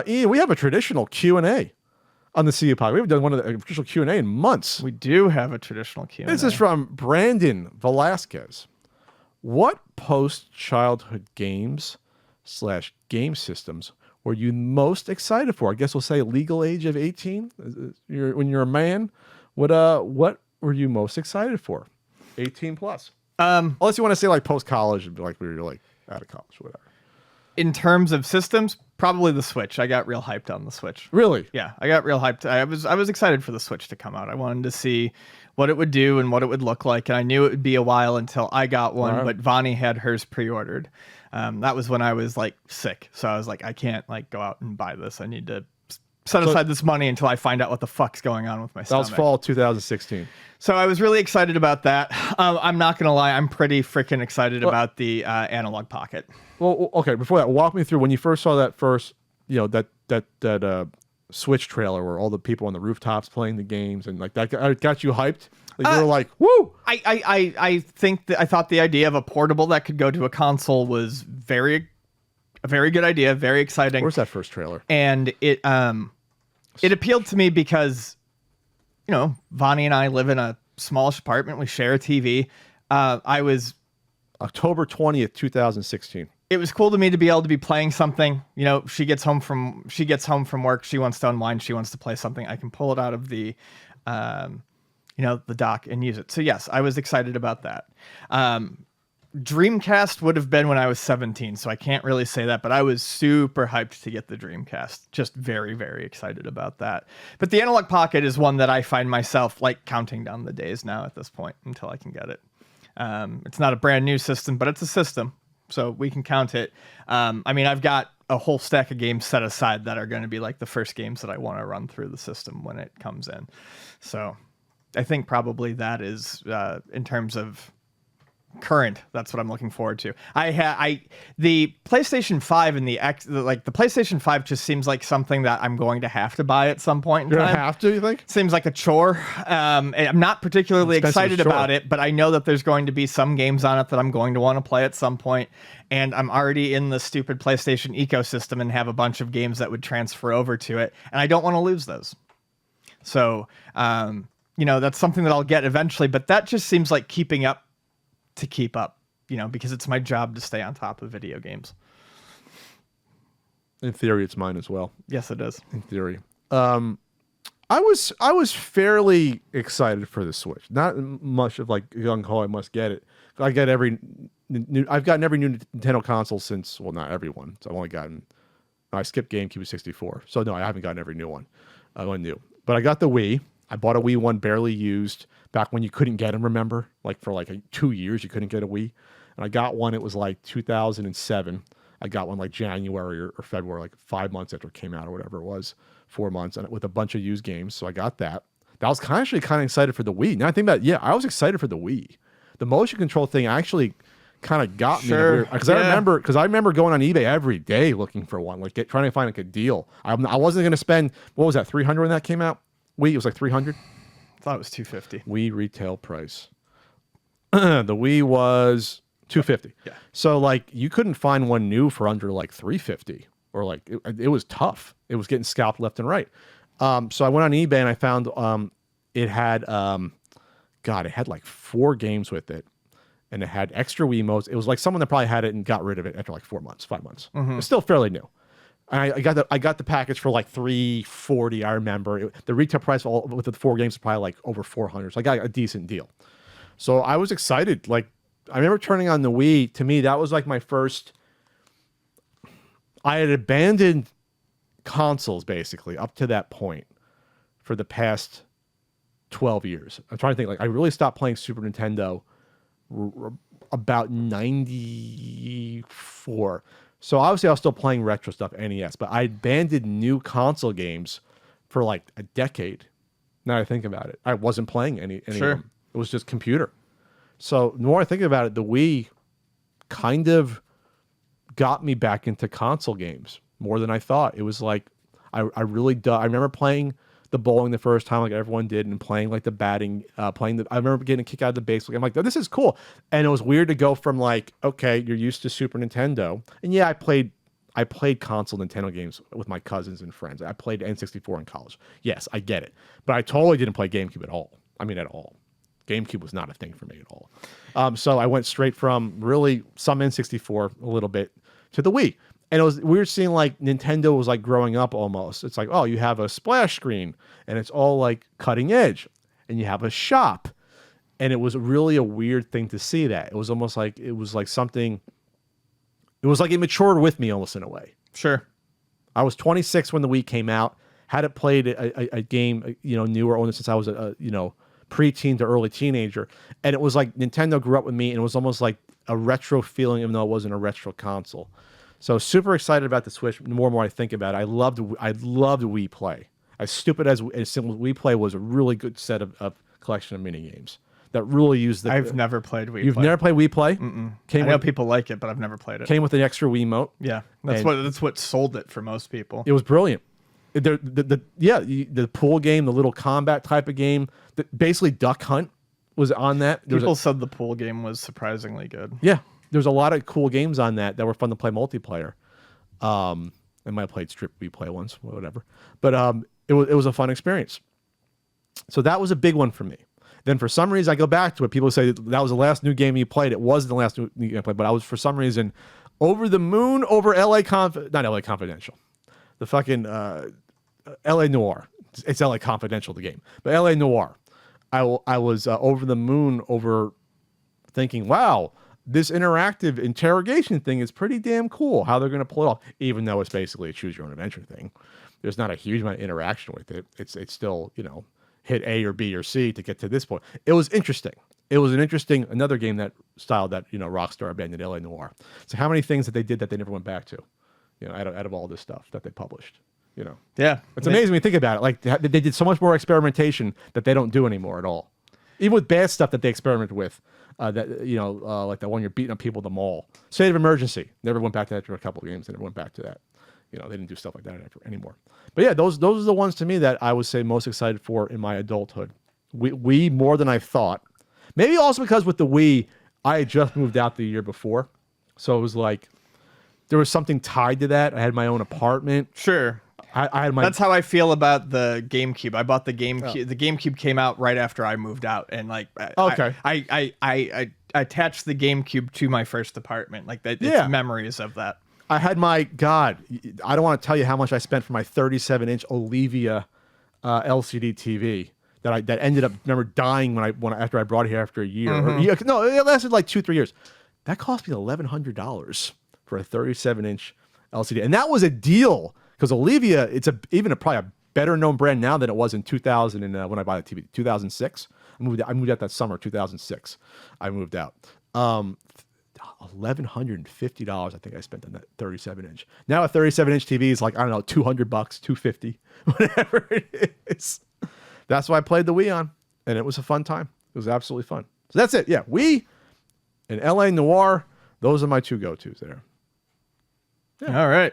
Ian, we have a traditional Q&A on the CU Pod. We haven't done one of the official Q&A in months. We do have a traditional Q&A. This is from Brandon Velasquez. What post-childhood games / game systems were you most excited for? I guess we'll say legal age of 18. When you're a man, what were you most excited for? 18 plus. Unless you want to say like post-college, like we were like out of college or whatever. In terms of systems, probably the Switch. I got real hyped on the Switch. Really? Yeah, I got real hyped. I was excited for the Switch to come out. I wanted to see what it would do and what it would look like, and I knew it would be a while until I got one. Right. But Vonnie had hers pre-ordered. That was when I was like sick, so I was like, I can't like go out and buy this. I need to set aside this money until I find out what the fuck's going on with my stomach. That was fall 2016. So I was really excited about that. I'm not gonna lie, I'm pretty freaking excited about the Analog Pocket. Well, okay. Before that, walk me through when you first saw that first, that Switch trailer where all the people on the rooftops playing the games and like that got you hyped. Like, you were like, woo! I think that I thought the idea of a portable that could go to a console was a very good idea, very exciting. Where's that first trailer? And it appealed to me because, Vonnie and I live in a smallish apartment. We share a TV. I was October 20th, 2016. It was cool to me to be able to be playing something. She gets home from work. She wants to unwind. She wants to play something. I can pull it out of the, the dock and use it. So yes, I was excited about that. Dreamcast would have been when I was 17, so I can't really say that, but I was super hyped to get the Dreamcast. Just very, very excited about that. But the Analog Pocket is one that I find myself like counting down the days now at this point until I can get it. It's not a brand new system, but it's a system, so we can count it. I've got a whole stack of games set aside that are going to be like the first games that I want to run through the system when it comes in. So I think probably that is, in terms of current, that's what I'm looking forward to. The PlayStation 5 and the PlayStation 5 just seems like something that I'm going to have to buy at some point in time. You're gonna have to, you think? Seems like a chore. I'm not particularly excited about it, but I know that there's going to be some games on it that I'm going to want to play at some point, and I'm already in the stupid PlayStation ecosystem and have a bunch of games that would transfer over to it, and I don't want to lose those. So, that's something that I'll get eventually, but that just seems like keeping up to keep up, because it's my job to stay on top of video games. In theory, it's mine as well. Yes, it is. In theory. I was fairly excited for the Switch. Not much of like gung ho, I must get it. I've gotten every new Nintendo console since, well, not every one. So I've only gotten, I skipped GameCube 64. So no, I haven't gotten every new one. One new. But I got the Wii. I bought a Wii one barely used back when you couldn't get them, remember? Like for 2 years, you couldn't get a Wii. And I got one, it was like 2007. I got one like January or February, like 5 months after it came out or whatever it was, 4 months, and with a bunch of used games. So I got that. That was actually kind of excited for the Wii. Now I think about, I was excited for the Wii. The motion control thing actually kind of got me. Sure. Because I remember going on eBay every day looking for one, like trying to find like a deal. I wasn't going to spend, what was that, $300 when that came out? Wii, it was like $300. I thought it was $250. Wii retail price. The Wii was $250. Yeah. So you couldn't find one new for under like $350, or it was tough. It was getting scalped left and right. So I went on eBay and I found it had it had like 4 games with it, and it had extra Wiimotes. It was like someone that probably had it and got rid of it after like 4 months, 5 months. Mm-hmm. It's still fairly new. And I got the package for like $340. I remember the retail price with the 4 games was probably like over $400. So I got a decent deal. So I was excited. Like I remember turning on the Wii. To me, that was like my first. I had abandoned consoles basically up to that point for the past 12 years. I'm trying to think. I really stopped playing Super Nintendo about 94. So obviously I was still playing retro stuff, NES, but I abandoned new console games for like a decade. Now I think about it, I wasn't playing any of them. It was just computer. So the more I think about it, the Wii kind of got me back into console games more than I thought. It was like I remember playing the bowling the first time like everyone did, and playing like the batting, I remember getting a kick out of the baseball game. I'm like, this is cool. And it was weird to go from like, okay, you're used to Super Nintendo. And yeah, I played I played console Nintendo games with my cousins and friends. I played N64 in college. Yes, I get it. But I totally didn't play GameCube at all. I mean, at all. GameCube was not a thing for me at all. So I went straight from really some N64 a little bit to the Wii. And it was weird seeing like Nintendo was like growing up almost. It's like, oh, you have a splash screen and it's all like cutting edge, and you have a shop. And it was really a weird thing to see that. It was almost like something. It was like it matured with me almost in a way. Sure. I was 26 when the Wii came out. Hadn't played a game, new or older since I was a preteen to early teenager. And it was like Nintendo grew up with me, and it was almost like a retro feeling, even though it wasn't a retro console. So super excited about the Switch. The more and more I think about it, I loved Wii Play. As stupid as simple as Wii Play was, a really good set of collection of mini games that really used the. I've never played Wii Play. You've never played Wii Play? I know people like it, but I've never played it. Came with an extra Wiimote. Yeah, that's what sold it for most people. It was brilliant. The pool game, the little combat type of game, basically Duck Hunt was on that. People said the pool game was surprisingly good. Yeah, there's a lot of cool games on that were fun to play multiplayer. I might have played Strip Wii Play once, whatever. But it was a fun experience. So that was a big one for me. Then for some reason I go back to it. People say that was the last new game you played. It wasn't the last new game I played, but I was for some reason over the moon over not LA Confidential. The fucking LA Noir. It's LA Confidential, the game. But LA Noir. I was over the moon over thinking, wow, this interactive interrogation thing is pretty damn cool. How they're going to pull it off, even though it's basically a choose your own adventure thing. There's not a huge amount of interaction with it. It's still, hit A or B or C to get to this point. It was interesting. It was another game that style that, Rockstar abandoned, LA Noir. So how many things that they did that they never went back to, out of all this stuff that they published, Yeah. It's amazing when you think about it. Like they did so much more experimentation that they don't do anymore at all. Even with bad stuff that they experiment with, like the one you're beating up people at the mall. State of Emergency. Never went back to that after a couple of games. They never went back to that. They didn't do stuff like that anymore. But yeah, those are the ones to me that I would say most excited for in my adulthood. Wii more than I thought. Maybe also because with the Wii, I had just moved out the year before. So it was like, there was something tied to that. I had my own apartment. Sure. I had my. That's how I feel about the GameCube. I bought the GameCube. Oh. The GameCube came out right after I moved out, and like, okay, I attached the GameCube to my first apartment. Like that, it's memories of that. I had I don't want to tell you how much I spent for my 37-inch Olivia LCD TV that ended up dying after I brought it here after a year. Mm-hmm. No, it lasted like 2-3 years. That cost me $1,100 for a 37-inch LCD, and that was a deal because Olivia, it's probably a better known brand now than it was in 2000 and when I bought the TV, 2006. I moved out that summer, 2006. I moved out. $1,150 I think I spent on that 37-inch. Now a 37-inch TV is like, I don't know, $200, $250, whatever it is. That's why I played the Wii on, and it was a fun time. It was absolutely fun. So that's it. Yeah, Wii and LA Noir, those are my two go-tos there. Yeah. All right.